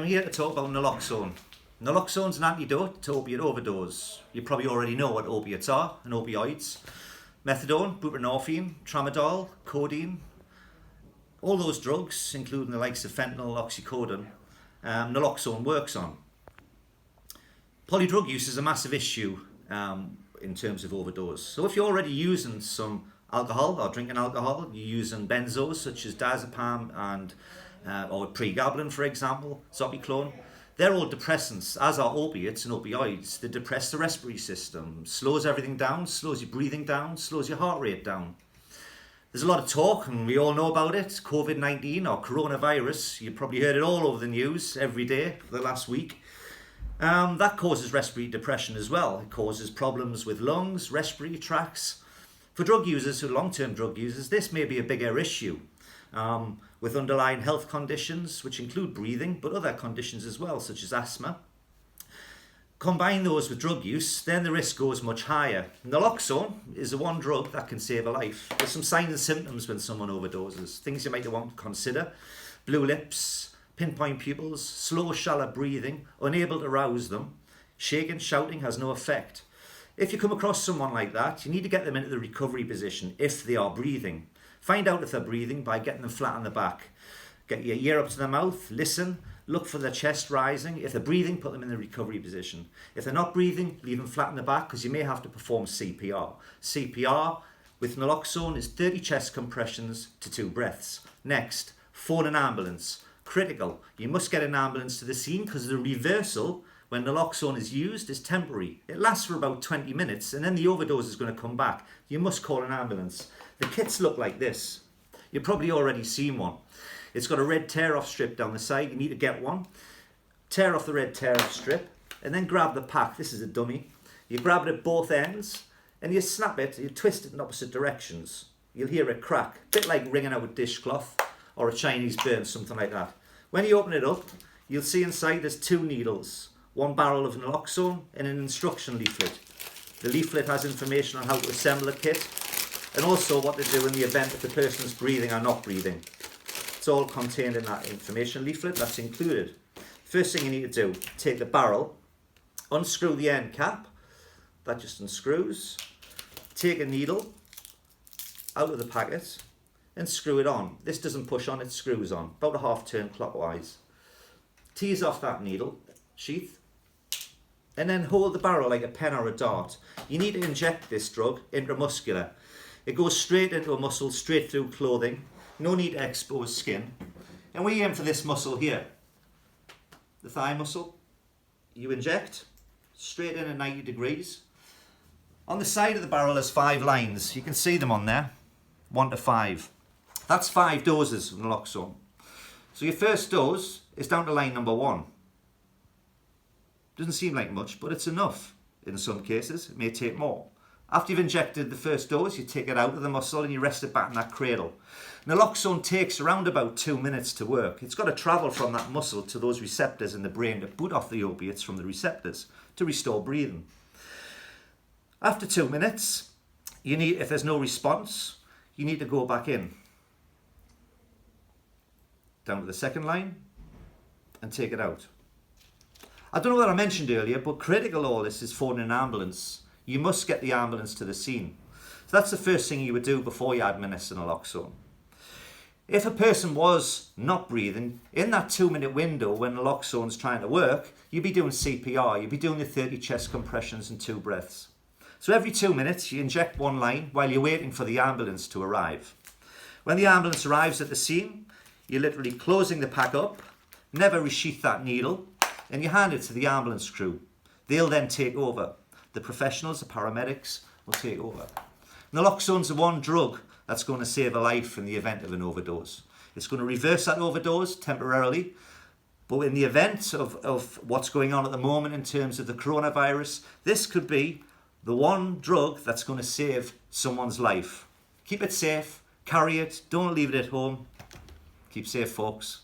I'm here to talk about naloxone. Naloxone is an antidote to opiate overdose. You probably already know what opiates are and opioids. Methadone, buprenorphine, tramadol, codeine, all those drugs, including the likes of fentanyl, oxycodone, naloxone works on. Polydrug use is a massive issue in terms of overdose. So if you're already using some alcohol or drinking alcohol, you're using benzos such as diazepam and or pregabalin, for example, zopiclone. They're all depressants, as are opiates and opioids. They depress the respiratory system, slows everything down, slows your breathing down, slows your heart rate down. There's a lot of talk, and we all know about it, COVID-19 or coronavirus. You've probably heard it all over the news every day for the last week. That causes respiratory depression as well. It causes problems with lungs, respiratory tracts. For drug users, long-term drug users, this may be a bigger issue. With underlying health conditions, which include breathing, but other conditions as well, such as asthma. Combine those with drug use, then the risk goes much higher. Naloxone is the one drug that can save a life. There's some signs and symptoms when someone overdoses, things you might want to consider: blue lips, pinpoint pupils, slow, shallow breathing, unable to rouse them, shaking, shouting has no effect. If you come across someone like that, you need to get them into the recovery position if they are breathing. Find out if they're breathing by getting them flat on the back. Get your ear up to their mouth, listen, look for their chest rising. If they're breathing, put them in the recovery position. If they're not breathing, leave them flat on the back because you may have to perform CPR. CPR with naloxone is 30 chest compressions to 2 breaths. Next, phone an ambulance. Critical. You must get an ambulance to the scene because the reversal when naloxone is used is temporary. It lasts for about 20 minutes and then the overdose is going to come back. You must call an ambulance. The kits look like this. You've probably already seen one. It's got a red tear-off strip down the side. You need to get one. Tear off the red tear-off strip and then grab the pack. This is a dummy. You grab it at both ends and you snap it, you twist it in opposite directions. You'll hear it crack, a bit like wringing out a dishcloth or a Chinese burn, something like that. When you open it up, you'll see inside there's 2 needles, 1 barrel of naloxone and an instruction leaflet. The leaflet has information on how to assemble a kit and also what to do in the event that the person's breathing or not breathing. It's all contained in that information leaflet that's included. First thing you need to do, take the barrel, unscrew the end cap, that just unscrews, take a needle out of the packet and screw it on. This doesn't push on, it screws on, about a half turn clockwise. Tease off that needle sheath and then hold the barrel like a pen or a dart. You need to inject this drug intramuscular. It goes straight into a muscle, straight through clothing. No need to expose skin. And we aim for this muscle here, the thigh muscle. You inject straight in at 90 degrees. On the side of the barrel there's 5 lines. You can see them on there, 1 to 5. That's 5 doses of naloxone. So your first dose is down to line number 1. Doesn't seem like much, but it's enough. In some cases, it may take more. After you've injected the first dose, you take it out of the muscle and you rest it back in that cradle. Naloxone takes around about 2 minutes to work. It's got to travel from that muscle to those receptors in the brain to boot off the opiates from the receptors to restore breathing. After 2 minutes, if there's no response, you need to go back in. Down to the second line and take it out. I don't know what I mentioned earlier, but critical all this is phoning an ambulance. You must get the ambulance to the scene. So that's the first thing you would do before you administer naloxone. If a person was not breathing, in that 2-minute window when naloxone's trying to work, you'd be doing CPR, you'd be doing the 30 chest compressions and 2 breaths. So every 2 minutes you inject 1 line while you're waiting for the ambulance to arrive. When the ambulance arrives at the scene, you're literally closing the pack up, never resheath that needle, and you hand it to the ambulance crew. They'll then take over. The professionals, the paramedics, will take over. Naloxone's the one drug that's going to save a life in the event of an overdose. It's going to reverse that overdose temporarily, but in the event of what's going on at the moment in terms of the coronavirus, this could be the one drug that's going to save someone's life. Keep it safe, carry it, don't leave it at home. Keep safe, folks.